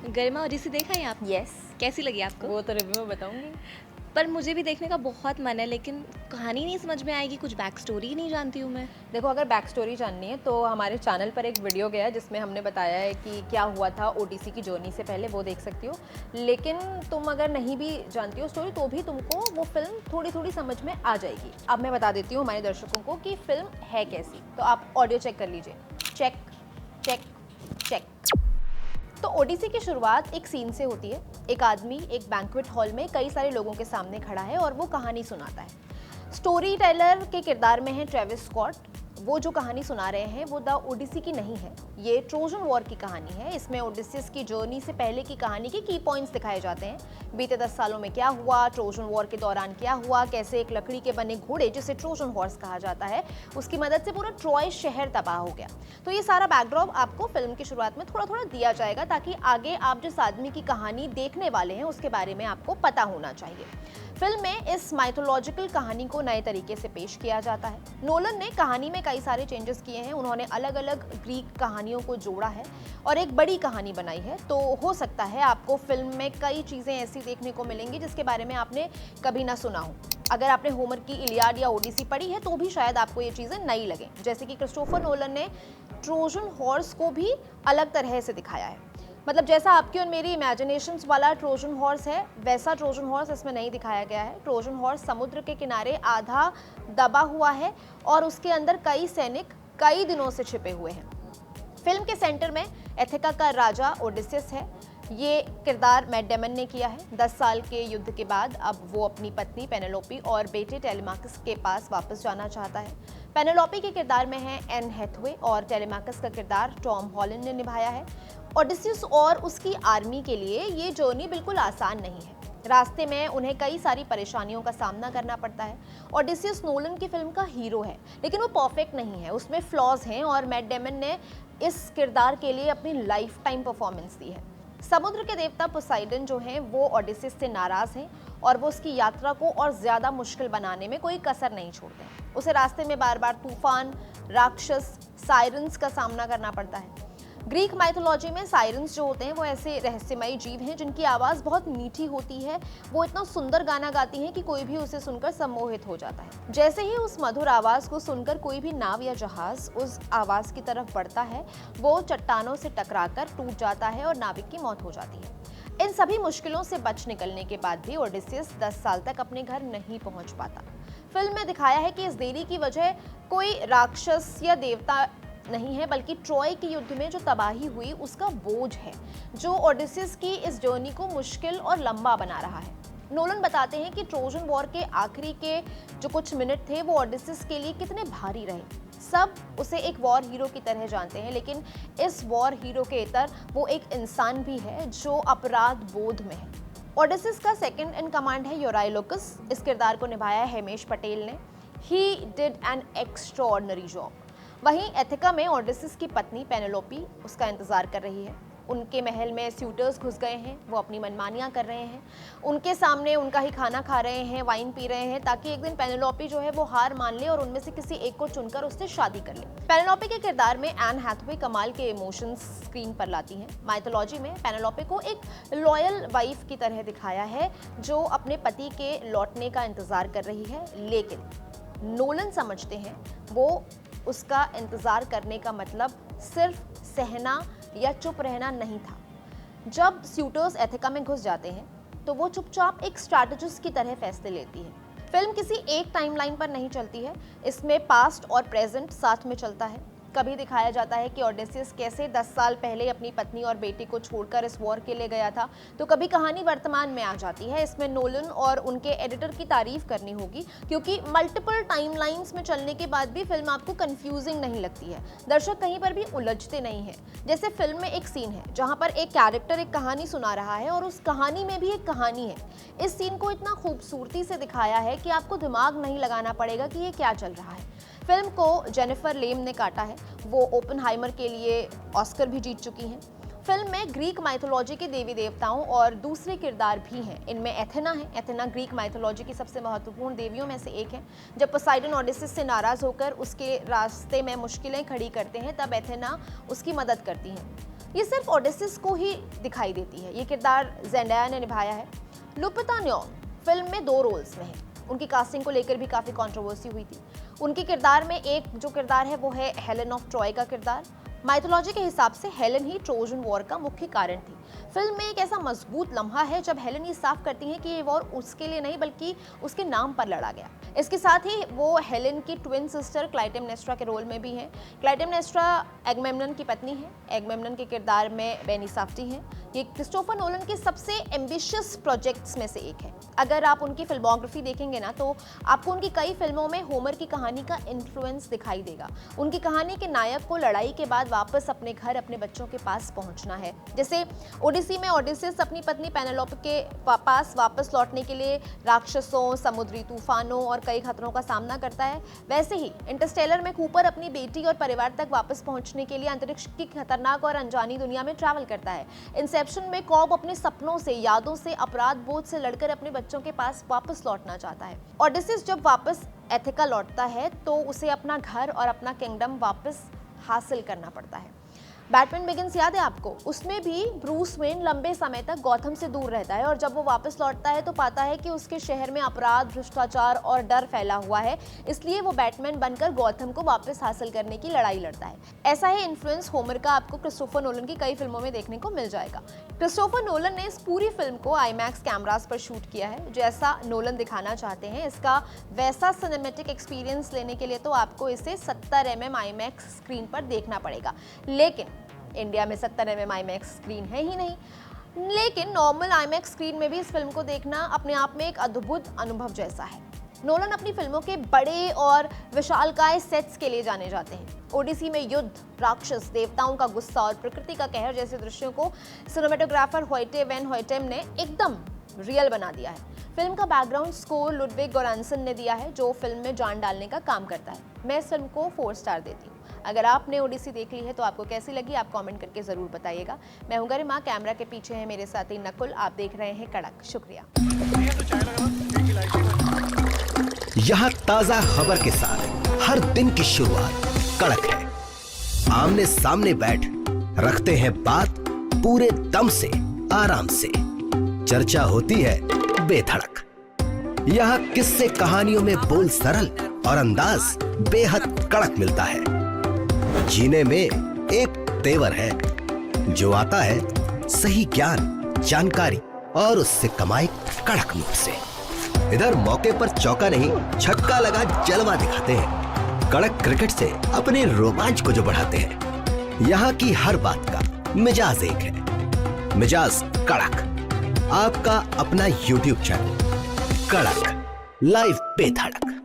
गरिमा ओडिसी देखा है आप? यस। कैसी लगी आपको? वो तो रिव्यू में बताऊंगी। पर मुझे भी देखने का बहुत मन है, लेकिन कहानी नहीं समझ में आएगी, कुछ बैक स्टोरी ही नहीं जानती हूँ मैं। देखो, अगर बैक स्टोरी जाननी है तो हमारे चैनल पर एक वीडियो गया है जिसमें हमने बताया है कि क्या हुआ था ओडिसी की जर्नी से पहले, वो देख सकती हो। लेकिन तुम अगर नहीं भी जानती हो स्टोरी तो भी तुमको वो फिल्म थोड़ी थोड़ी समझ में आ जाएगी। अब मैं बता देती हूँ हमारे दर्शकों को कि फिल्म है कैसी। तो आप ऑडियो चेक कर लीजिए। Check check check. तो ओडिसी की शुरुआत एक सीन से होती है। एक आदमी एक बैंक्वेट हॉल में कई सारे लोगों के सामने खड़ा है और वो कहानी सुनाता है। स्टोरी टेलर के किरदार में है ट्रेविस स्कॉट। वो जो कहानी सुना रहे हैं वो द ओडिसी की नहीं है, ये ट्रोजन वॉर की कहानी है। इसमें ओडिसियस की जर्नी से पहले की कहानी के की पॉइंट्स दिखाए जाते हैं। बीते 10 सालों में क्या हुआ, ट्रोजन वॉर के दौरान क्या हुआ, कैसे एक लकड़ी के बने घोड़े जिसे ट्रोजन हॉर्स कहा जाता है उसकी मदद से पूरा ट्रॉय शहर तबाह हो गया। तो ये सारा बैकड्रॉप आपको फिल्म की शुरुआत में थोड़ा थोड़ा दिया जाएगा ताकि आगे आप जिस आदमी की कहानी देखने वाले हैं उसके बारे में आपको पता होना चाहिए। फिल्म में इस माइथोलॉजिकल कहानी को नए तरीके से पेश किया जाता है। नोलन ने कहानी में कई सारे चेंजेस किए हैं। उन्होंने अलग अलग ग्रीक कहानियों को जोड़ा है और एक बड़ी कहानी बनाई है। तो हो सकता है आपको फिल्म में कई चीज़ें ऐसी देखने को मिलेंगी जिसके बारे में आपने कभी ना सुना हो। अगर आपने होमर की इलियाड या ओडिसी पढ़ी है तो भी शायद आपको ये चीज़ें नई लगें। जैसे कि क्रिस्टोफर नोलन ने ट्रोजन हॉर्स को भी अलग तरह से दिखाया है। मतलब जैसा आपकी और मेरी इमेजिनेशंस वाला ट्रोजन हॉर्स है वैसा ट्रोजन हॉर्स इसमें नहीं दिखाया गया है। ट्रोजन हॉर्स समुद्र के किनारे आधा दबा हुआ है और उसके अंदर कई सैनिक कई दिनों से छिपे हुए हैं। फिल्म के सेंटर में एथिका का राजा ओडिसियस है। ये किरदार मैट डेमन ने किया है। 10 साल के युद्ध के बाद अब वो अपनी पत्नी पेनेलोपी और बेटे टेलेमाकस के पास वापस जाना चाहता है। पेनेलोपी के किरदार में है एन हैथवे और टेलेमाकस का किरदार टॉम हॉलैंड ने निभाया है। ओडिसियस और उसकी आर्मी के लिए ये जर्नी बिल्कुल आसान नहीं है। रास्ते में उन्हें कई सारी परेशानियों का सामना करना पड़ता है। ओडिसियस नोलन की फिल्म का हीरो है, लेकिन वो परफेक्ट नहीं है, उसमें फ्लॉज हैं और मैट डेमन ने इस किरदार के लिए अपनी लाइफ टाइम परफॉर्मेंस दी है। समुद्र के देवता पोसाइडन जो हैं वो ओडिसियस से नाराज हैं और वो उसकी यात्रा को और ज़्यादा मुश्किल बनाने में कोई कसर नहीं छोड़ते हैं। उसे रास्ते में बार बार तूफान, राक्षस, साइरन्स का सामना करना पड़ता है। ग्रीक माइथोलॉजी में साइरन्स जो होते हैं वो ऐसे रहस्यमयी जीव हैं जिनकी आवाज़ बहुत मीठी होती है। वो इतना सुंदर गाना गाती हैं कि कोई भी उसे सुनकर सम्मोहित हो जाता है। जैसे ही उस मधुर आवाज़ को सुनकर कोई भी नाव या जहाज़ उस आवाज़ की तरफ बढ़ता है वो चट्टानों से टकराकर टूट जाता है और नाविक की मौत हो जाती है। इन सभी मुश्किलों से बच निकलने के बाद भी ओडिसियस 10 साल तक अपने घर नहीं पहुंच पाता। फिल्म में दिखाया है कि इस देरी की वजह कोई राक्षस या देवता नहीं है, बल्कि ट्रॉय के युद्ध में जो तबाही हुई उसका बोझ है जो ओडिसियस की इस जर्नी को मुश्किल और लंबा बना रहा है। नोलन बताते हैं कि ट्रोजन वॉर के आखिरी के जो कुछ मिनट थे वो ओडिसियस के लिए कितने भारी रहे। सब उसे एक वॉर हीरो की तरह जानते हैं, लेकिन इस वॉर हीरो के इतर वो एक इंसान भी है जो अपराध बोध में है। ओडिसियस का सेकंड इन कमांड है यूराइलोकस। इस किरदार को निभाया है हिमेश पटेल ने। He did an extraordinary job. वहीं एथिका में ओडिसियस की पत्नी पेनेलोपी उसका इंतजार कर रही है। उनके महल में स्यूटर्स घुस गए हैं, वो अपनी मनमानियां कर रहे हैं, उनके सामने उनका ही खाना खा रहे हैं, वाइन पी रहे हैं ताकि एक दिन पेनेलोपी जो है वो हार मान ले और उनमें से किसी एक को चुनकर उससे शादी कर ले। पेनेलोपी के किरदार में एन हैथवे कमाल के इमोशंस स्क्रीन पर लाती हैं। माइथोलॉजी में पेनेलोपी को एक लॉयल वाइफ की तरह दिखाया है जो अपने पति के लौटने का इंतजार कर रही है, लेकिन नोलन समझते हैं वो उसका इंतज़ार करने का मतलब सिर्फ सहना या चुप रहना नहीं था। जब स्यूटर्स एथिका में घुस जाते हैं तो वो चुपचाप एक स्ट्रैटेजिस्ट की तरह फैसले लेती है। फिल्म किसी एक टाइमलाइन पर नहीं चलती है, इसमें पास्ट और प्रेजेंट साथ में चलता है। कभी दिखाया जाता है कि ओडिसियस कैसे 10 साल पहले अपनी पत्नी और बेटी को छोड़कर इस वॉर के लिए गया था, तो कभी कहानी वर्तमान में आ जाती है। इसमें नोलन और उनके एडिटर की तारीफ करनी होगी क्योंकि मल्टीपल टाइमलाइंस में चलने के बाद भी फिल्म आपको कंफ्यूजिंग नहीं लगती है। दर्शक कहीं पर भी उलझते नहीं हैं। जैसे फिल्म में एक सीन है जहाँ पर एक कैरेक्टर एक कहानी सुना रहा है और उस कहानी में भी एक कहानी है। इस सीन को इतना खूबसूरती से दिखाया है कि आपको दिमाग नहीं लगाना पड़ेगा कि ये क्या चल रहा है। फिल्म को जेनिफर लेम ने काटा है। वो ओपनहाइमर के लिए ऑस्कर भी जीत चुकी हैं। फिल्म में ग्रीक माइथोलॉजी के देवी देवताओं और दूसरे किरदार भी हैं। इनमें एथेना है। एथेना ग्रीक माइथोलॉजी की सबसे महत्वपूर्ण देवियों में से एक है। जब पोसाइडन ओडिसियस से नाराज होकर उसके रास्ते में मुश्किलें खड़ी करते हैं तब एथेना उसकी मदद करती हैं। ये सिर्फ ओडेसिस को ही दिखाई देती है। ये किरदार जेंडाया ने निभाया है। लुपिता न्योंग फिल्म में 2 रोल्स में है। उनकी कास्टिंग को लेकर भी काफ़ी कंट्रोवर्सी हुई थी। उनके किरदार में एक जो किरदार है वो है हेलेन ऑफ ट्रॉय का किरदार। माइथोलॉजी के हिसाब से हेलेन ही ट्रोजन वॉर का मुख्य कारण थी। फिल्म में एक ऐसा मजबूत लम्हा है जब हेलेन ये साफ करती हैं कि ये वॉर उसके लिए नहीं बल्कि उसके नाम पर लड़ा गया। इसके साथ ही वो हेलेन की ट्विन सिस्टर क्लाइटेमनेस्ट्रा के रोल में भी हैं। क्लाइटेमनेस्ट्रा एगमेम्नन की पत्नी है। एगमेम्नन के किरदार में बेनी साफ्टी हैं। ये क्रिस्टोफर नोलन के सबसे एम्बिशियस प्रोजेक्ट्स में से एक है। अगर आप उनकी फिल्मोग्राफी देखेंगे ना तो आपको उनकी कई फिल्मों में होमर की कहानी का इन्फ्लुएंस दिखाई देगा। उनकी कहानी के नायक को लड़ाई के बाद वापस अपने घर अपने बच्चों के पास पहुंचना है। जैसे ओडिसी में ओडिसिस अपनी पत्नी पेनेलोपे के पास वापस लौटने के लिए राक्षसों, समुद्री तूफानों और कई खतरों का सामना करता है, वैसे ही इंटरस्टेलर में कूपर अपनी बेटी और परिवार तक वापस पहुंचने के लिए अंतरिक्ष की खतरनाक और अनजानी दुनिया में ट्रैवल करता है। इंसेप्शन में कॉब अपने सपनों से, यादों से, अपराध बोध से लड़कर अपने बच्चों के पास वापस लौटना चाहता है। ओडिसिस जब वापस एथिका लौटता है तो उसे अपना घर और अपना किंगडम वापस हासिल करना पड़ता है। बैटमैन बिगिंस याद है आपको? उसमें भी ब्रूस वेन लंबे समय तक गॉथम से दूर रहता है और जब वो वापस लौटता है तो पाता है कि उसके शहर में अपराध, भ्रष्टाचार और डर फैला हुआ है। इसलिए वो बैटमैन बनकर गॉथम को वापस हासिल करने की लड़ाई लड़ता है। ऐसा ही इन्फ्लुएंस होमर का आपको क्रिस्टोफर नोलन की कई फिल्मों में देखने को मिल जाएगा। क्रिस्टोफर नोलन ने इस पूरी फिल्म को आईमैक्स कैमरास पर शूट किया है। जैसा नोलन दिखाना चाहते हैं इसका वैसा सिनेमैटिक एक्सपीरियंस लेने के लिए तो आपको इसे 70 mm आईमैक्स स्क्रीन पर देखना पड़ेगा। लेकिन इंडिया में 70 mm आईमैक्स स्क्रीन है ही नहीं। लेकिन नॉर्मल आईमैक्स स्क्रीन में भी इस फिल्म को देखना अपने आप में एक अद्भुत अनुभव जैसा है। नोलन अपनी फिल्मों के बड़े और विशालकाय सेट्स के लिए जाने जाते हैं। ओडिसी में युद्ध, राक्षस, देवताओं का गुस्सा और प्रकृति का कहर जैसे दृश्यों को सिनेमेटोग्राफर होयटे वैन होयटेम ने एकदम रियल बना दिया है। फिल्म का बैकग्राउंड स्कोर लुडविग गोरांसन ने दिया है जो फिल्म में जान डालने का काम करता है। मैं इस फिल्म को 4 स्टार देती हूँ। अगर आपने ओडिसी देख ली है तो आपको कैसी लगी आप कमेंट करके जरूर बताइएगा। मैं हूं गरिमा, कैमरा के पीछे है मेरे साथी नकुल। आप देख रहे हैं कड़क। शुक्रिया। यहाँ ताजा खबर के साथ हर दिन की शुरुआत कड़क है। आमने सामने बैठ रखते हैं बात पूरे दम से, आराम से। चर्चा होती है बेधड़क। यहाँ किस्से कहानियों में बोल सरल और अंदाज बेहद कड़क मिलता है। जीने में एक तेवर है जो आता है सही ज्ञान, जानकारी और उससे कमाई कड़क नोट से। इधर मौके पर चौका नहीं छक्का लगा जलवा दिखाते हैं। कड़क क्रिकेट से अपने रोमांच को जो बढ़ाते हैं। यहाँ की हर बात का मिजाज एक है, मिजाज कड़क। आपका अपना YouTube चैनल कड़क, लाइव बेधड़क।